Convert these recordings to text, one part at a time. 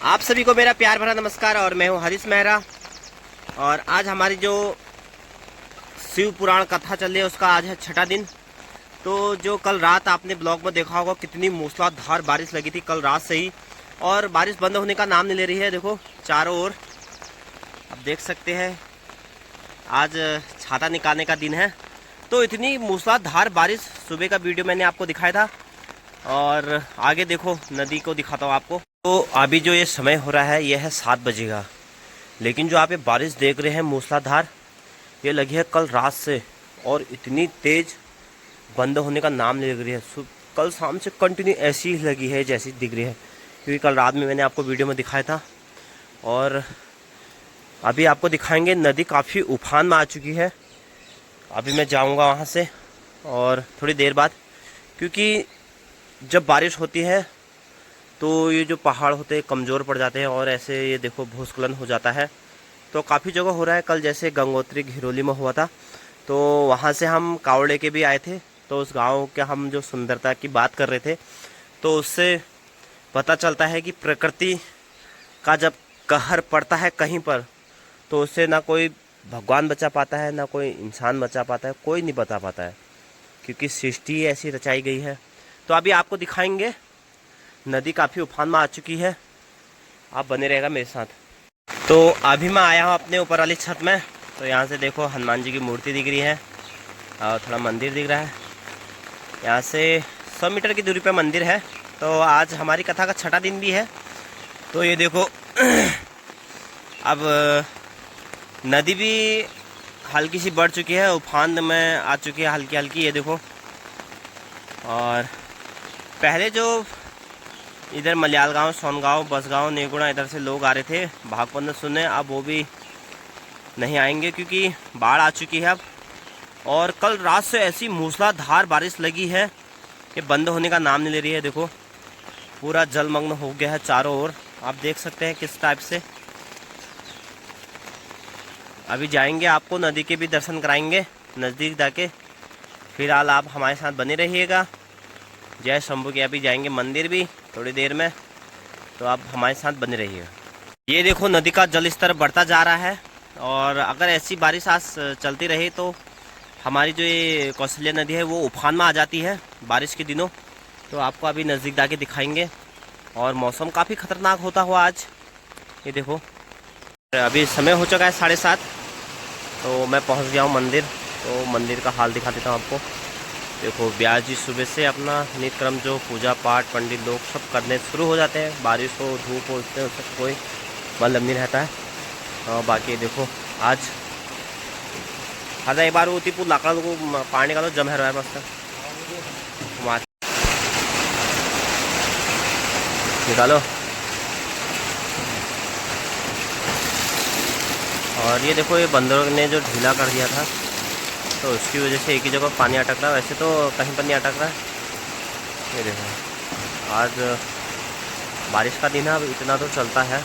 आप सभी को मेरा प्यार भरा नमस्कार और मैं हूं हरीश मेहरा। और आज हमारी जो शिव पुराण कथा चल रही है उसका आज है छठा दिन। तो जो कल रात आपने ब्लॉग में देखा होगा कितनी मूसलाधार बारिश लगी थी कल रात से ही, और बारिश बंद होने का नाम नहीं ले रही है। देखो चारों ओर आप देख सकते हैं, आज छाता निकालने का दिन है। तो इतनी मूसलाधार बारिश, सुबह का वीडियो मैंने आपको दिखाया था और आगे देखो नदी को दिखाता हूँ आपको। तो अभी जो ये समय हो रहा है यह है 7 बजे का, लेकिन जो आप ये बारिश देख रहे हैं मूसलाधार, ये लगी है कल रात से और इतनी तेज बंद होने का नाम नहीं लग रही है। कल शाम से कंटिन्यू ऐसी ही लगी है जैसी दिख रही है, क्योंकि कल रात में मैंने आपको वीडियो में दिखाया था। और अभी आपको दिखाएंगे नदी काफ़ी उफान में आ चुकी है। अभी मैं जाऊंगा वहाँ से और थोड़ी देर बाद, क्योंकि जब बारिश होती है तो ये जो पहाड़ होते हैं कमज़ोर पड़ जाते हैं और ऐसे ये देखो भूस्खलन हो जाता है। तो काफ़ी जगह हो रहा है। कल जैसे गंगोत्री घिरोली में हुआ था, तो वहाँ से हम कावड़ लेके भी आए थे। तो उस गांव के हम जो सुंदरता की बात कर रहे थे, तो उससे पता चलता है कि प्रकृति का जब कहर पड़ता है कहीं पर, तो उससे ना कोई भगवान बचा पाता है, ना कोई इंसान बचा पाता है, कोई नहीं बचा पाता है, क्योंकि सृष्टि ऐसी रचाई गई है। तो अभी आपको दिखाएंगे, नदी काफ़ी उफान में आ चुकी है। आप बने रहेगा मेरे साथ। तो अभी मैं आया हूँ अपने ऊपर वाली छत में। तो यहाँ से देखो हनुमान जी की मूर्ति दिख रही है और थोड़ा मंदिर दिख रहा है। यहाँ से 100 मीटर की दूरी पे मंदिर है। तो आज हमारी कथा का छठा दिन भी है। तो ये देखो अब नदी भी हल्की सी बढ़ चुकी है, उफान में आ चुकी है हल्की हल्की, ये देखो। और पहले जो इधर मलयाल गांव, सोनगांव, बसगांव, नेगुड़ा इधर से लोग आ रहे थे भागवत सुनने, अब वो भी नहीं आएंगे क्योंकि बाढ़ आ चुकी है अब। और कल रात से ऐसी मूसलाधार बारिश लगी है कि बंद होने का नाम नहीं ले रही है। देखो पूरा जलमग्न हो गया है चारों ओर, आप देख सकते हैं किस टाइप से। अभी जाएंगे, आपको नदी के भी दर्शन कराएंगे नज़दीक जाके। फिलहाल आप हमारे साथ बने रहिएगा। जय शंभू के अभी जाएंगे मंदिर भी थोड़ी देर में, तो आप हमारे साथ बने रहिएगा। ये देखो नदी का जल स्तर बढ़ता जा रहा है, और अगर ऐसी बारिश आज चलती रही तो हमारी जो ये कौशल्या नदी है वो उफान में आ जाती है बारिश के दिनों। तो आपको अभी नज़दीक जाके दिखाएंगे। और मौसम काफ़ी ख़तरनाक होता हुआ आज, ये देखो। अभी समय हो चुका है 7:30, तो मैं पहुंच गया हूं मंदिर। तो मंदिर का हाल दिखा देता हूं आपको। देखो ब्यास जी सुबह से अपना नित्य क्रम जो पूजा पाठ पंडित लोग सब करने शुरू हो जाते हैं। बारिश हो धूप हो उससे कोई मतलब नहीं रहता है। और बाकी देखो आज एक बार होती पूरी लाकड़ा को पानी का तो जम है रहा है मस्त निकालो। और ये देखो ये बंदरों ने जो ढीला कर दिया था, तो उसकी वजह से एक ही जगह पानी अटक रहा है, वैसे तो कहीं पर नहीं अटक रहा है। ये देखो आज बारिश का दिन है, अब इतना तो चलता है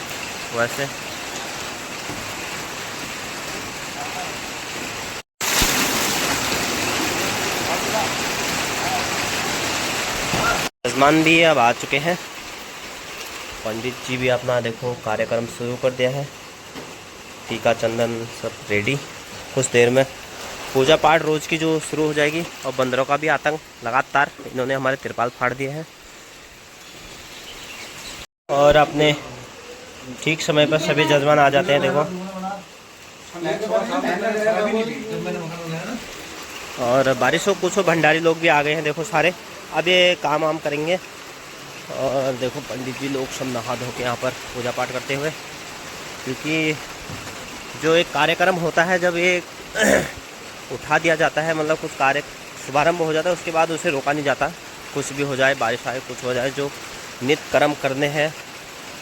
वैसे। मेजमान भी अब आ चुके हैं। पंडित जी भी अपना देखो कार्यक्रम शुरू कर दिया है। टीका चंदन सब रेडी। कुछ देर में पूजा पाठ रोज की जो शुरू हो जाएगी। और बंदरों का भी आतंक लगातार, इन्होंने हमारे तिरपाल फाड़ दिए हैं। और अपने ठीक समय पर सभी जजमान आ जाते हैं, देखो। और बारिश हो कुछ हो, भंडारी लोग भी आ गए हैं, देखो सारे। अब ये काम वाम करेंगे। और देखो पंडित जी लोग सब नहा धो के यहाँ पर पूजा पाठ करते हुए, क्योंकि जो एक कार्यक्रम होता है जब ये उठा दिया जाता है, मतलब कुछ कार्य शुभारंभ हो जाता है, उसके बाद उसे रोका नहीं जाता। कुछ भी हो जाए, बारिश आए, कुछ हो जाए, जो नित्य कर्म करने हैं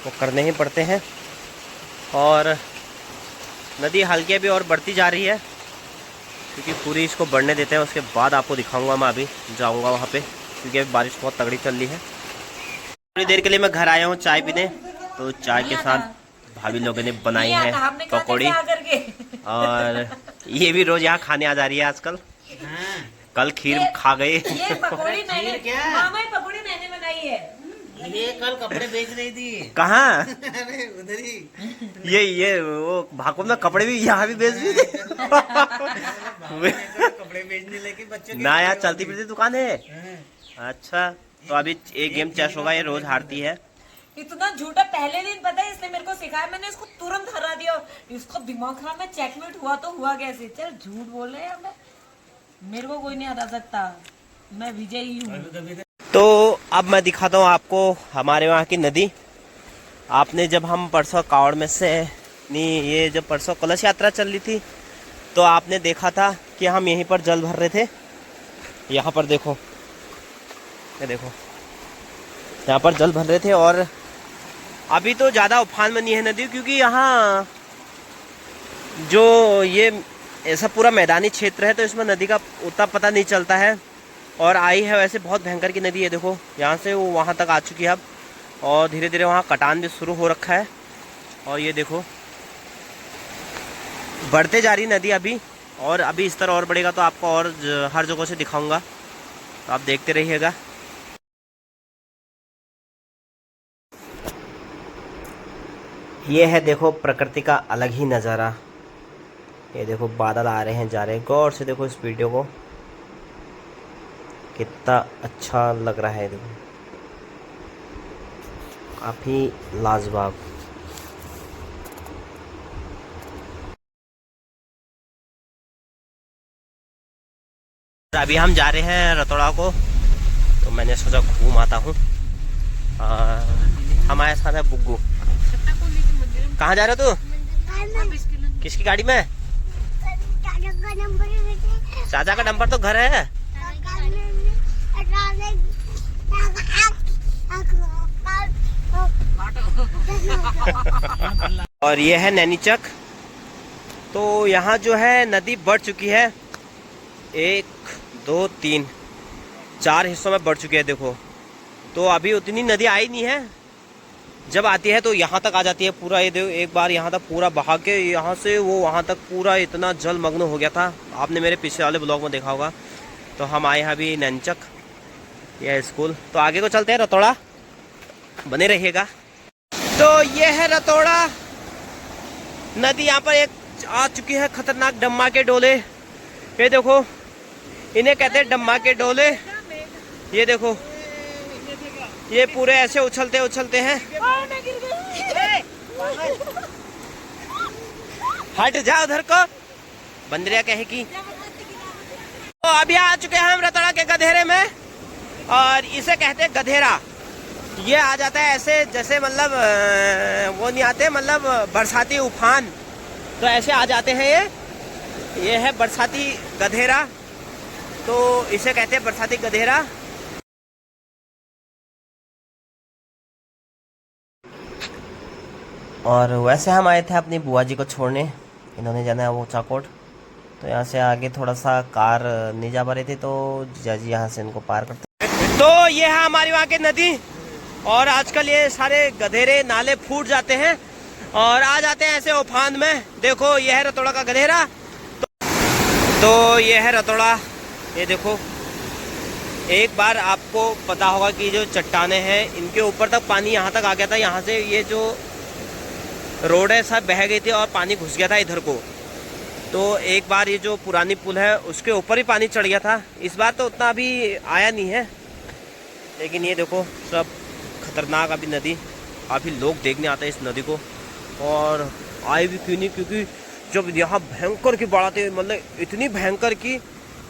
वो करने ही पड़ते हैं। और नदी हल्की भी और बढ़ती जा रही है, क्योंकि पूरी इसको बढ़ने देते हैं। उसके बाद आपको दिखाऊंगा, मैं अभी जाऊंगा वहाँ पे, क्योंकि अभी बारिश बहुत तगड़ी चल रही है। थोड़ी देर के लिए मैं घर आया हूँ चाय पीने। तो चाय के साथ भाभी लोगों ने बनाई है पकौड़ी। और ये भी रोज यहाँ खाने आ जा रही है आजकल। कल खीर खा गए। ये पकौड़ी मैंने, मामा ये पकौड़ी मैंने बनाई है। ये कल कपड़े बेच रही थी। कहाँ? अरे उधर ही। ये वो भाकुर में कपड़े भी यहाँ भी बेच रही थी। कपड़े बेचने लेके बच्चों के ना यार, चलती फिरती दुकान है। अच्छा, तो अभी एक गेम चेस होगा, ये रोज हारती है। इतना झूठा। पहले दिन पता है इसने मेरे को सिखाया, मैंने इसको तुरंत हरा दिया। इसका दिमाग खराब है, चेकमेट हुआ तो हुआ कैसे। चल झूठ बोल रहे हैं, मेरे को कोई नहीं हरा सकता, मैं विजयी हूँ। तो अब मैं दिखाता हूँ आपको हमारे वहाँ की नदी। आपने जब हम परसों कावड़ में से नहीं, ये जब परसों कलश यात्रा चल रही थी तो आपने देखा था कि हम यहीं पर जल भर रहे थे। यहाँ पर देखो, ये देखो, यहाँ पर जल भर रहे थे। और अभी तो ज़्यादा उफान में नहीं है नदी, क्योंकि यहाँ जो ये ऐसा पूरा मैदानी क्षेत्र है तो इसमें नदी का उतना पता नहीं चलता है। और आई है वैसे बहुत भयंकर की नदी है। देखो यहाँ से वो वहाँ तक आ चुकी है अब, और धीरे धीरे वहाँ कटान भी शुरू हो रखा है। और ये देखो बढ़ते जा रही नदी अभी, और अभी इस तरह और बढ़ेगा तो आपको और हर जगह से दिखाऊंगा, तो आप देखते रहिएगा। ये है देखो प्रकृति का अलग ही नज़ारा। ये देखो बादल आ रहे हैं जा रहे हैं, गौर से देखो इस वीडियो को, कितना अच्छा लग रहा है। देखो काफ़ी लाजवाब। अभी हम जा रहे हैं रतौड़ा को, तो मैंने सोचा घूम आता हूँ। हमारे साथ है बुग्गू। कहाँ जा रहे हो तू? किसकी गाड़ी में? चाचा का नंबर तो घर है। और ये है नैनीचक। तो यहाँ जो है नदी बढ़ चुकी है, 1 2 3 4 हिस्सों में बढ़ चुकी है। देखो तो अभी उतनी नदी आई नहीं है, जब आती है तो यहाँ तक आ जाती है पूरा। ये देखो एक बार यहाँ तक पूरा बहा के यहाँ से वो वहाँ तक पूरा इतना जलमग्न हो गया था, आपने मेरे पिछले वाले ब्लॉग में देखा होगा। तो हम आए हैं अभी नैनीचक, यह स्कूल। तो आगे को चलते हैं रतौड़ा, बने रहिएगा। तो ये है रतौड़ा नदी। यहाँ पर एक आ चुकी है खतरनाक डम्मा के डोले। ये देखो इन्हें कहते हैं डम्मा के डोले। ये देखो ये पूरे ऐसे उछलते उछलते हैं। हट जा उधर को, बंदरिया कहेगी। तो अभी आ चुके हैं हम रतौड़ा के गधेरे में, और इसे कहते हैं गधेरा। ये आ जाता है ऐसे जैसे मतलब वो नहीं आते, मतलब बरसाती उफान, तो ऐसे आ जाते हैं। ये है बरसाती गधेरा, तो इसे कहते हैं बरसाती गधेरा। और वैसे हम आए थे अपनी बुआ जी को छोड़ने, इन्होंने जाना है वो चाकोट। तो यहाँ से आगे थोड़ा सा कार नहीं जा पा रही थी, तो जीजा जी यहाँ से इनको पार करते। तो ये है हमारी वहाँ की नदी, और आजकल ये सारे गधेरे नाले फूट जाते हैं और आ जाते हैं ऐसे उफान में। देखो ये है रतौड़ा का गधेरा। तो ये है रतौड़ा। ये देखो एक बार आपको पता होगा कि जो चट्टानें हैं इनके ऊपर तक पानी यहाँ तक आ गया था। यहाँ से ये जो रोड है सब बह गई थी और पानी घुस गया था इधर को। तो एक बार ये जो पुरानी पुल है उसके ऊपर ही पानी चढ़ गया था। इस बार तो उतना अभी आया नहीं है, लेकिन ये देखो सब खतरनाक अभी नदी। काफ़ी लोग देखने आते हैं इस नदी को, और आए भी क्यों नहीं, क्योंकि जब यहाँ भयंकर की बाढ़ आती है, मतलब इतनी भयंकर की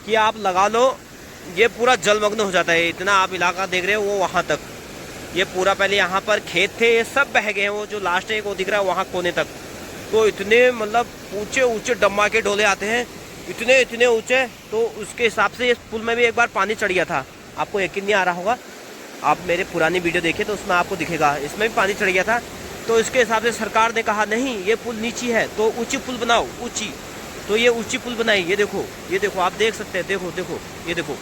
कि आप लगा लो ये पूरा जलमग्न हो जाता है। इतना आप इलाका देख रहे हो वो वहाँ तक, ये पूरा पहले यहाँ पर खेत थे, ये सब बह गए हैं। वो जो लास्ट एक वो दिख रहा है वहाँ कोने तक, तो इतने मतलब ऊंचे ऊंचे डम्मा के डोले आते हैं, इतने इतने ऊंचे। तो उसके हिसाब से इस पुल में भी एक बार पानी चढ़ गया था। आपको यकीन नहीं आ रहा होगा, आप मेरे पुरानी वीडियो देखिए तो उसमें आपको दिखेगा, इसमें भी पानी चढ़ गया था। तो इसके हिसाब से सरकार ने कहा नहीं ये पुल नीची है तो ऊंची पुल बनाओ, ऊंची। तो ये ऊंची पुल बनाई। ये देखो आप देख सकते हैं, देखो देखो ये देखो,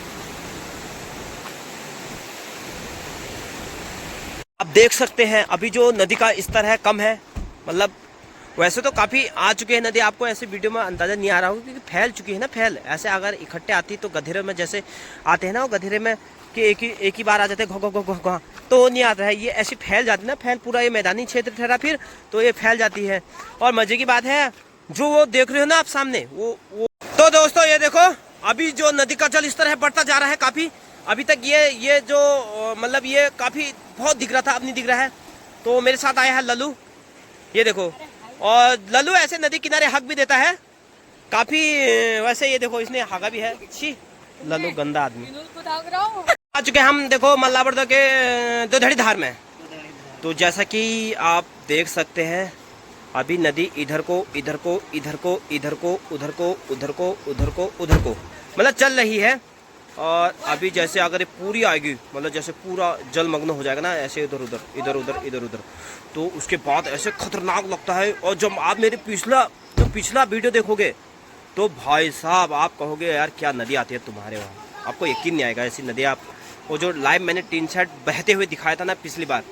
आप देख सकते हैं अभी जो नदी का स्तर है कम है। मतलब वैसे तो काफ़ी आ चुके हैं नदी, आपको ऐसे वीडियो में अंदाज़ा नहीं आ रहा होगा क्योंकि फैल चुकी है ना। फैल ऐसे अगर इकट्ठे आती तो गधेरे में जैसे आते हैं ना वो गधेरे में कि एक ही बार आ जाते हैं घो घो घो घो घो, तो नहीं आता है। ये ऐसी फैल जाती है ना, फैल पूरा ये मैदानी क्षेत्र ठहरा फिर तो ये फैल जाती है। और मजे की बात है जो वो देख रहे हो ना आप सामने वो तो दोस्तों ये देखो अभी जो नदी का जल स्तर है बढ़ता जा रहा है काफी। अभी तक ये जो मतलब ये काफी बहुत दिख रहा था, अब नहीं दिख रहा है। तो मेरे साथ आया है लल्लू, ये देखो। और लल्लू ऐसे नदी किनारे हक भी देता है काफी। वैसे ये देखो इसने हागा भी है। छी लल्लू गंदा आदमी। आ चुके हम देखो मल्लाबर्दो के दुधड़ी धार में। तो जैसा कि आप देख सकते हैं अभी नदी इधर को इधर को इधर को इधर को उधर को उधर को उधर को उधर को मतलब चल रही है। और अभी जैसे अगर ये पूरी आएगी मतलब जैसे पूरा जलमग्न हो जाएगा ना, ऐसे इधर उधर इधर उधर इधर उधर, तो उसके बाद ऐसे खतरनाक लगता है। और जब आप मेरे पिछला वीडियो देखोगे तो भाई साहब आप कहोगे यार क्या नदी आती है तुम्हारे वहाँ, आपको यकीन नहीं आएगा ऐसी नदी। आप वो जो लाइव मैंने टीन शेड बहते हुए दिखाया था ना पिछली बार,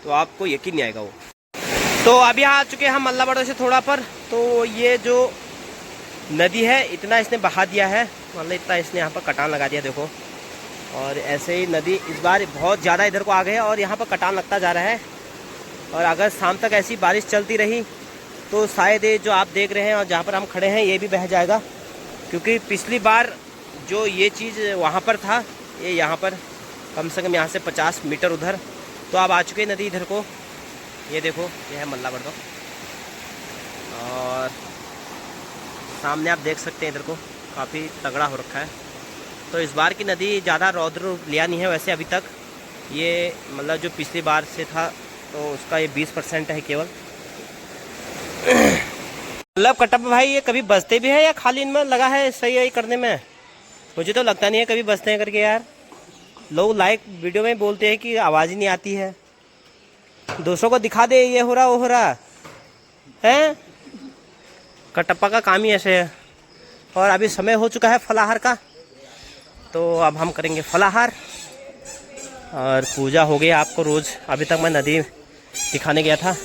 तो आपको यकीन नहीं आएगा वो। तो अभी आ चुके हैं हम मल्लाबर्दो से थोड़ा पर। तो ये जो नदी है इतना इसने बहा दिया है, मतलब इतना इसने यहाँ पर कटान लगा दिया देखो। और ऐसे ही नदी इस बार बहुत ज़्यादा इधर को आ गए है और यहाँ पर कटान लगता जा रहा है। और अगर शाम तक ऐसी बारिश चलती रही तो शायद ये जो आप देख रहे हैं और जहाँ पर हम खड़े हैं ये भी बह जाएगा। क्योंकि पिछली बार जो ये चीज़ वहाँ पर था, ये यहाँ पर कम से कम यहाँ से 50 मीटर उधर। तो अब आ चुके हैं नदी इधर को, ये देखो ये है मल्लाबर्दो। और सामने आप देख सकते हैं इधर को काफ़ी तगड़ा हो रखा है। तो इस बार की नदी ज़्यादा रौद्र रूप लिया नहीं है वैसे अभी तक। ये मतलब जो पिछली बार से था तो उसका ये 20% है केवल। मतलब कटप्पा भाई ये कभी बजते भी है या खाली इनमें लगा है सही करने में? मुझे तो लगता नहीं है कभी बजते हैं करके यार। लोग लाइक वीडियो में बोलते हैं कि आवाज़ ही नहीं आती है। दूसरों को दिखा दे ये हो रहा वो हो रहा है। कटप्पा का काम ही ऐसे है। और अभी समय हो चुका है फलाहार का, तो अब हम करेंगे फलाहार। और पूजा हो गई आपको रोज़। अभी तक मैं नदी दिखाने गया था,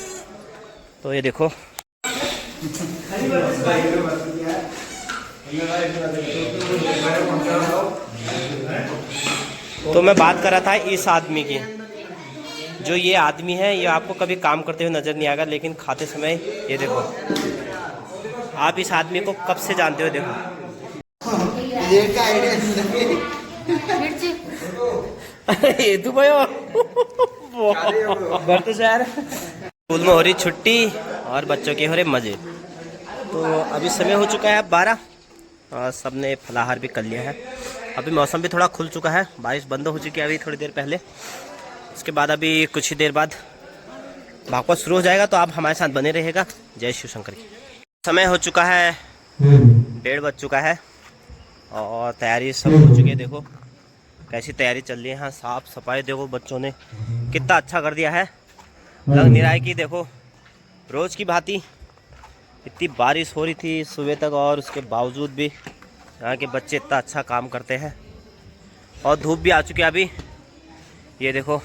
तो ये देखो तो मैं बात कर रहा था इस आदमी की। जो ये आदमी है ये आपको कभी काम करते हुए नजर नहीं आएगा, लेकिन खाते समय ये देखो। आप इस आदमी को कब से जानते हो? देखो ये तो भाई स्कूल में हो रही छुट्टी और बच्चों के हो रहे मजे। तो अभी समय हो चुका है 12 और सबने फलाहार भी कर लिया है। अभी मौसम भी थोड़ा खुल चुका है, बारिश बंद हो चुकी है अभी थोड़ी देर पहले। इसके बाद अभी कुछ ही देर बाद भागवत शुरू हो जाएगा, तो आप हमारे साथ बने रहेगा। जय शिव शंकर की। समय हो चुका है 1:30 बज चुका है और तैयारी सब हो चुकी है। देखो कैसी तैयारी चल रही है। हाँ साफ सफाई देखो बच्चों ने कितना अच्छा कर दिया है। लग नहीं रहा है कि देखो रोज़ की भांति इतनी बारिश हो रही थी सुबह तक और उसके बावजूद भी यहाँ के बच्चे इतना अच्छा काम करते हैं। और धूप भी आ चुकी है अभी। ये देखो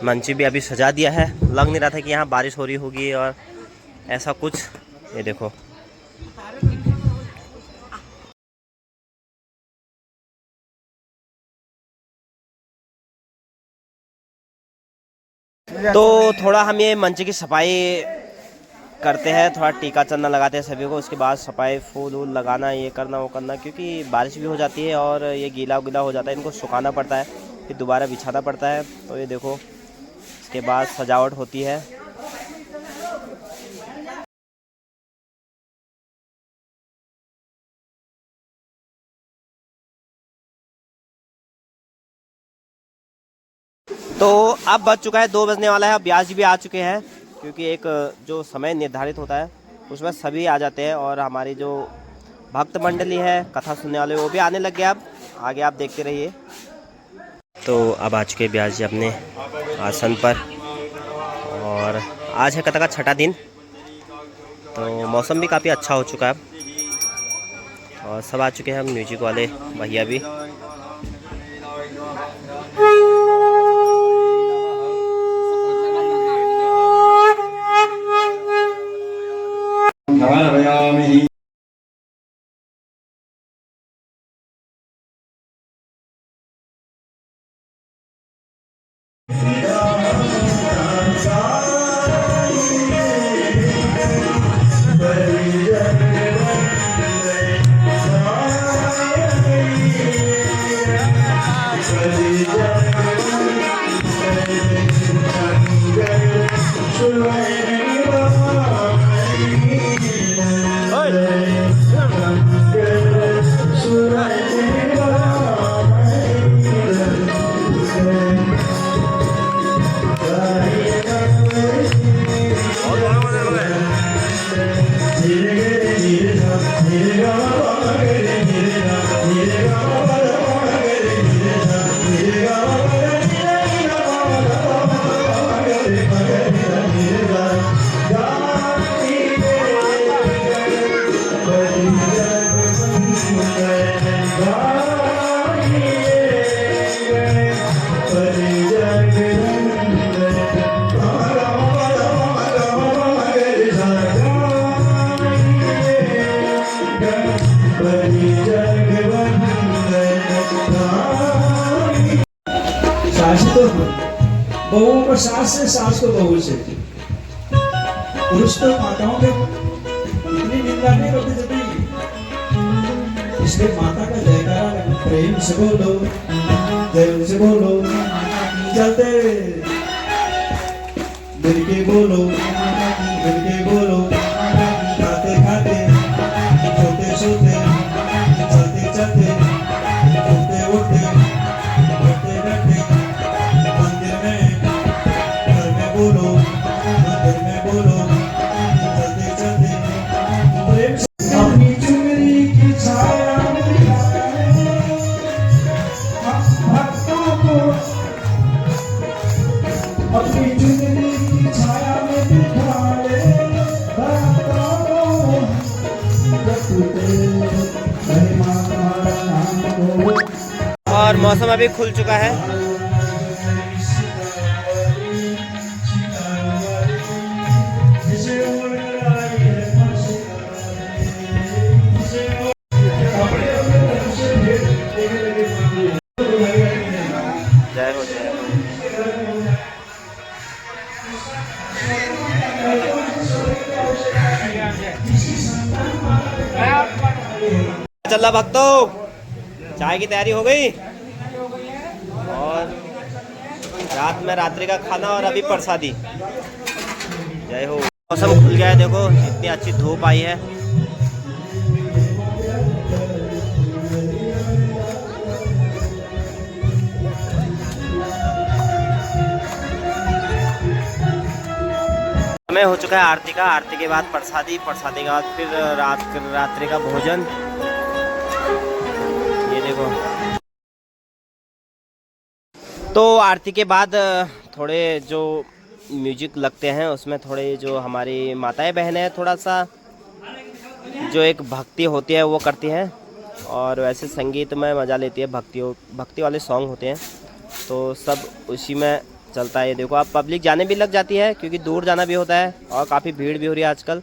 मंच भी अभी सजा दिया है। लग नहीं रहा था कि यहाँ बारिश हो रही होगी और ऐसा कुछ। ये देखो तो थोड़ा हम ये मंच की सफाई करते हैं, थोड़ा टीका चंदन लगाते हैं सभी को। उसके बाद सफाई फूल वूल लगाना, ये करना वो करना, क्योंकि बारिश भी हो जाती है और ये गीला गीला हो जाता है। इनको सुखाना पड़ता है फिर दोबारा बिछाना पड़ता है। तो ये देखो इसके बाद सजावट होती है। तो अब बज चुका है 2 बजने वाला है। अब ब्यास जी भी आ चुके हैं, क्योंकि एक जो समय निर्धारित होता है उसमें सभी आ जाते हैं। और हमारी जो भक्त मंडली है कथा सुनने वाले वो भी आने लग गए। अब आगे आप देखते रहिए। तो अब आ चुके ब्यास जी अपने आसन पर और आज है कथा का 6ठा दिन। तो मौसम भी काफ़ी अच्छा हो चुका है अब और सब आ चुके हैं। हम म्यूजिक वाले भैया भी। बहुओं को सास से, सास को बहू से। पुरुष तो माताओं के इतनी निंदा नहीं करते जब, इसलिए माता का जयकारा प्रेम से बोलो, जय से बोलो, चलते मिल के बोलो, खाते खाते, सोते सोते, चलते चलते, उठते उठते, बैठते बैठते, मंदिर में, घर में बोलो, मंदिर में बोलो, चलते चलते, प्रेम से अपनी चुनरी की छाया में भक्तों को, अपनी चुनरी की छाया में दिखाए भक्तों को, जपते हरे माता नाम को। और मौसम अभी खुल चुका है। जय हो जय हो। चल रहा भक्तों, चाय की तैयारी हो गई और रात में रात्रि का खाना और अभी प्रसादी। जय हो। मौसम खुल गया है, देखो इतनी अच्छी धूप आई है। समय हो चुका है आरती का, आरती के बाद प्रसादी, प्रसादी के बाद फिर रात्रि का भोजन। ये देखो। तो आरती के बाद थोड़े जो म्यूजिक लगते हैं उसमें थोड़े जो हमारी माताएं बहनें हैं थोड़ा सा जो एक भक्ति होती है वो करती हैं, और वैसे संगीत में मज़ा लेती है। भक्ति वाले सॉन्ग होते हैं तो सब उसी में चलता है। ये देखो, अब पब्लिक जाने भी लग जाती है क्योंकि दूर जाना भी होता है और काफ़ी भीड़ भी हो रही है आजकल।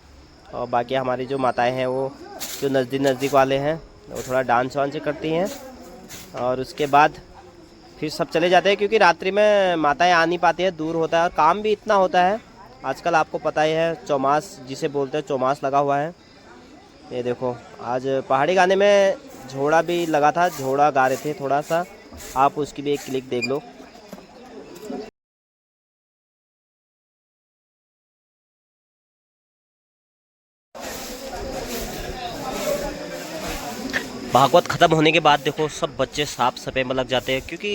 और बाकी हमारी जो माताएं हैं वो जो नज़दीक वाले हैं वो थोड़ा डांस वांस करती हैं, और उसके बाद फिर सब चले जाते हैं क्योंकि रात्रि में माताएं आ नहीं पाती है, दूर होता है और काम भी इतना होता है आजकल। आपको पता ही है, चौमास जिसे बोलते हैं, चौमास लगा हुआ है। ये देखो, आज पहाड़ी गाने में झोड़ा भी लगा था, झोड़ा गा रहे थे थोड़ा सा, आप उसकी भी एक क्लिक देख लो। भागवत ख़त्म होने के बाद देखो सब बच्चे साफ सफाई में लग जाते हैं क्योंकि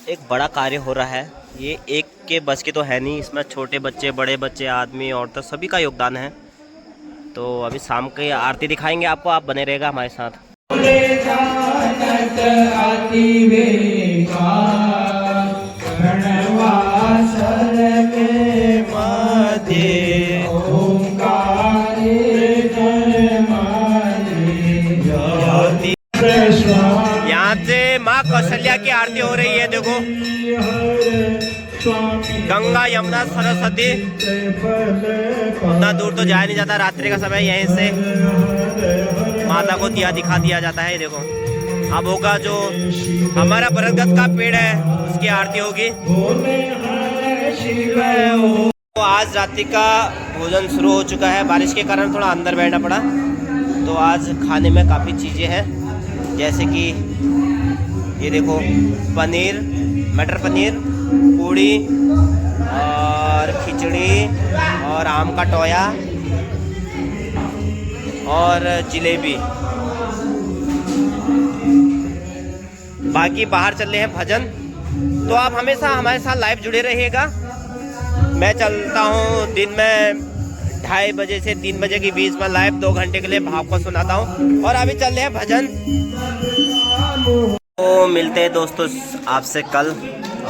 एक बड़ा कार्य हो रहा है। ये एक के बस की तो है नहीं, इसमें छोटे बच्चे, बड़े बच्चे, आदमी, औरतें सभी का योगदान है। तो अभी शाम की आरती दिखाएंगे आपको, आप बने रहेगा हमारे साथ। यहाँ से माँ कौशल्या की आरती हो रही है। देखो, गंगा यमुना सरस्वती, उतना दूर तो जाया नहीं जाता रात्रि का समय, यहीं से माता को दिया दिखा दिया जाता है। देखो, अब होगा जो हमारा बरगद का पेड़ है उसकी आरती होगी। तो आज रात्रि का भोजन शुरू हो चुका है। बारिश के कारण थोड़ा अंदर बैठना पड़ा, तो आज खाने में काफ़ी चीज़ें हैं, जैसे कि ये देखो पनीर, मटर पनीर, पूड़ी और खिचड़ी और आम का टोया और जलेबी। बाकी बाहर चल रहे हैं भजन। तो आप हमेशा हमारे साथ लाइव जुड़े रहिएगा। मैं चलता हूँ दिन में 2:30 बजे से 3 बजे के बीच में लाइव 2 घंटे के लिए भाव को सुनाता हूँ। और अभी चल रहे हैं भजन। तो मिलते हैं दोस्तों आपसे कल,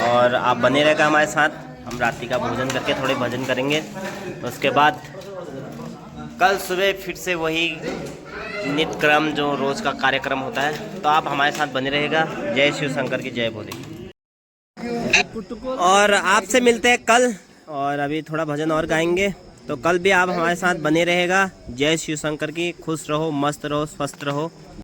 और आप बने रहेगा हमारे साथ। हम रात्रि का भोजन करके थोड़े भजन करेंगे, उसके बाद कल सुबह फिर से वही नित्य क्रम जो रोज़ का कार्यक्रम होता है। तो आप हमारे साथ बने रहेगा। जय शिव शंकर की जय बोले। और आपसे मिलते हैं कल, और अभी थोड़ा भजन और गाएंगे। तो कल भी आप हमारे साथ बने रहेगा। जय शिव शंकर की। खुश रहो, मस्त रहो, स्वस्थ रहो।